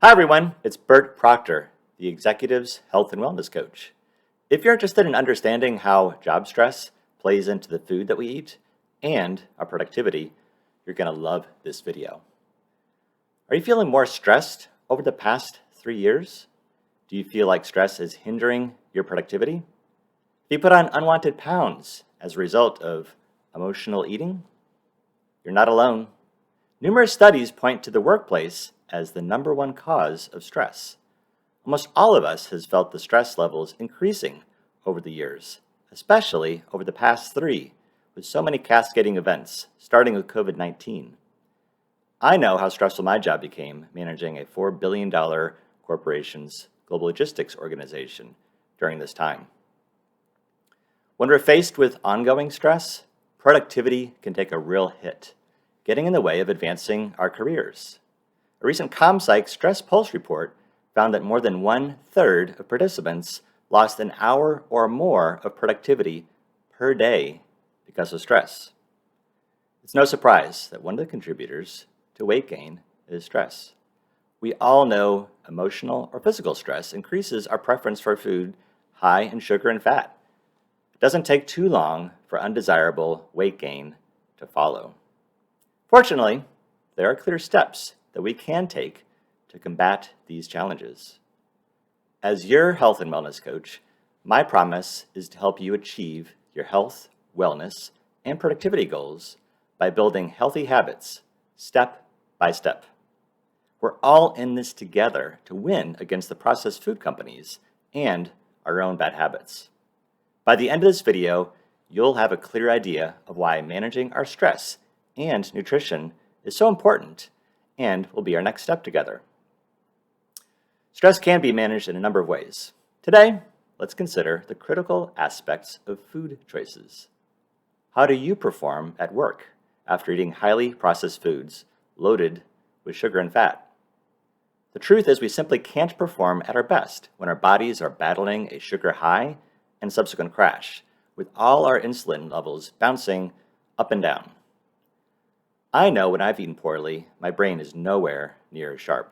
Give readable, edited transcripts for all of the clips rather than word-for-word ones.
Hi everyone, it's Bert Proctor, the Executive's Health and Wellness Coach. If you're interested in understanding how job stress plays into the food that we eat and our productivity, you're going to love this video. Are you feeling more stressed over the past 3 years? Do you feel like stress is hindering your productivity? Have you put on unwanted pounds as a result of emotional eating? You're not alone. Numerous studies point to the workplace as the number one cause of stress. Almost all of us has felt the stress levels increasing over the years, especially over the past 3, with so many cascading events, starting with COVID-19. I know how stressful my job became managing a $4 billion corporation's global logistics organization during this time. When we're faced with ongoing stress, productivity can take a real hit, getting in the way of advancing our careers. A recent ComPsych Stress Pulse report found that more than 1/3 of participants lost an hour or more of productivity per day because of stress. It's no surprise that one of the contributors to weight gain is stress. We all know emotional or physical stress increases our preference for food high in sugar and fat. It doesn't take too long for undesirable weight gain to follow. Fortunately, there are clear steps that we can take to combat these challenges. As your health and wellness coach, my promise is to help you achieve your health, wellness, and productivity goals by building healthy habits step by step. We're all in this together to win against the processed food companies and our own bad habits. By the end of this video, you'll have a clear idea of why managing our stress and nutrition is so important and will be our next step together. Stress can be managed in a number of ways. Today, let's consider the critical aspects of food choices. How do you perform at work after eating highly processed foods loaded with sugar and fat? The truth is we simply can't perform at our best when our bodies are battling a sugar high and subsequent crash, with all our insulin levels bouncing up and down. I know when I've eaten poorly, my brain is nowhere near as sharp.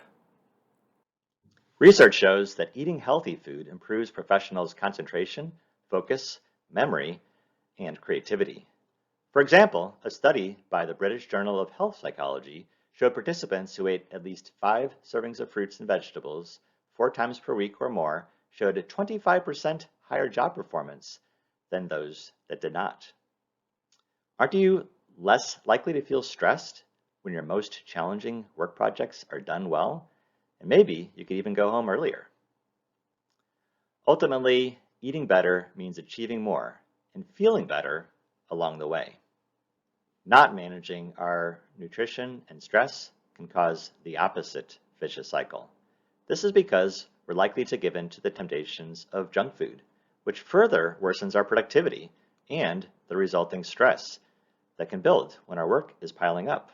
Research shows that eating healthy food improves professionals' concentration, focus, memory, and creativity. For example, a study by the British Journal of Health Psychology showed participants who ate at least 5 servings of fruits and vegetables 4 times per week or more showed a 25% higher job performance than those that did not. Aren't you less likely to feel stressed when your most challenging work projects are done well? And maybe you could even go home earlier. Ultimately, eating better means achieving more and feeling better along the way. Not managing our nutrition and stress can cause the opposite vicious cycle. This is because we're likely to give in to the temptations of junk food, which further worsens our productivity and the resulting stress that can build when our work is piling up.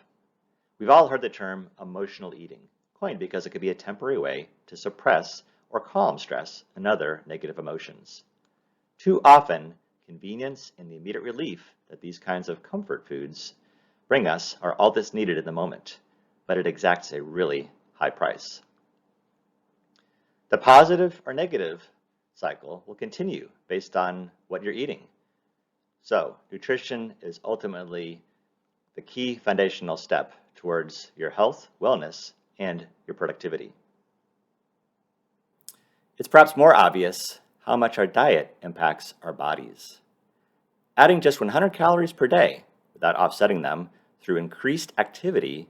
We've all heard the term emotional eating, coined because it could be a temporary way to suppress or calm stress and other negative emotions. Too often, convenience and the immediate relief that these kinds of comfort foods bring us are all that's needed in the moment, but it exacts a really high price. The positive or negative cycle will continue based on what you're eating. So, nutrition is ultimately the key foundational step towards your health, wellness, and your productivity. It's perhaps more obvious how much our diet impacts our bodies. Adding just 100 calories per day without offsetting them through increased activity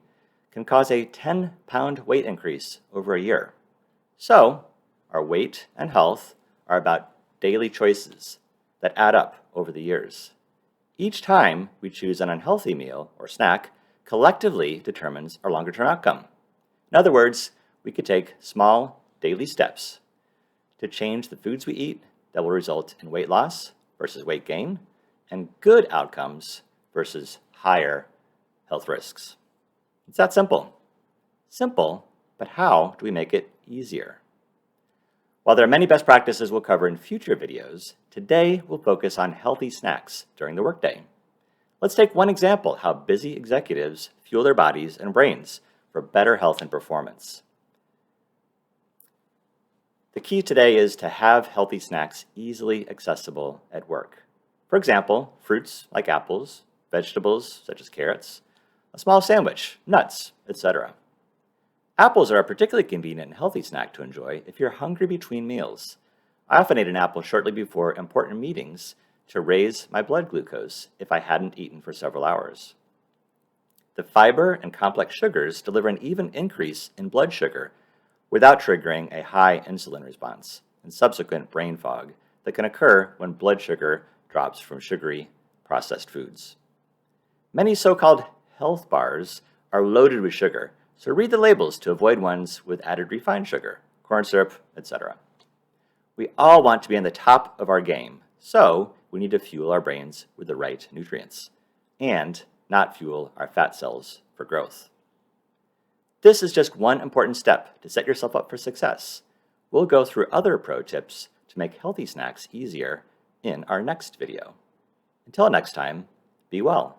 can cause a 10-pound weight increase over a year. So, our weight and health are about daily choices that add up over the years. Each time we choose an unhealthy meal or snack collectively determines our longer-term outcome. In other words, we could take small daily steps to change the foods we eat that will result in weight loss versus weight gain and good outcomes versus higher health risks. It's that simple. Simple, but how do we make it easier? While there are many best practices we'll cover in future videos, today we'll focus on healthy snacks during the workday. Let's take one example how busy executives fuel their bodies and brains for better health and performance. The key today is to have healthy snacks easily accessible at work. For example, fruits like apples, vegetables such as carrots, a small sandwich, nuts, etc. Apples are a particularly convenient and healthy snack to enjoy if you're hungry between meals. I often ate an apple shortly before important meetings to raise my blood glucose if I hadn't eaten for several hours. The fiber and complex sugars deliver an even increase in blood sugar without triggering a high insulin response and subsequent brain fog that can occur when blood sugar drops from sugary processed foods. Many so-called health bars are loaded with sugar, so read the labels to avoid ones with added refined sugar, corn syrup, etc. We all want to be on the top of our game, so we need to fuel our brains with the right nutrients and not fuel our fat cells for growth. This is just one important step to set yourself up for success. We'll go through other pro tips to make healthy snacks easier in our next video. Until next time, be well.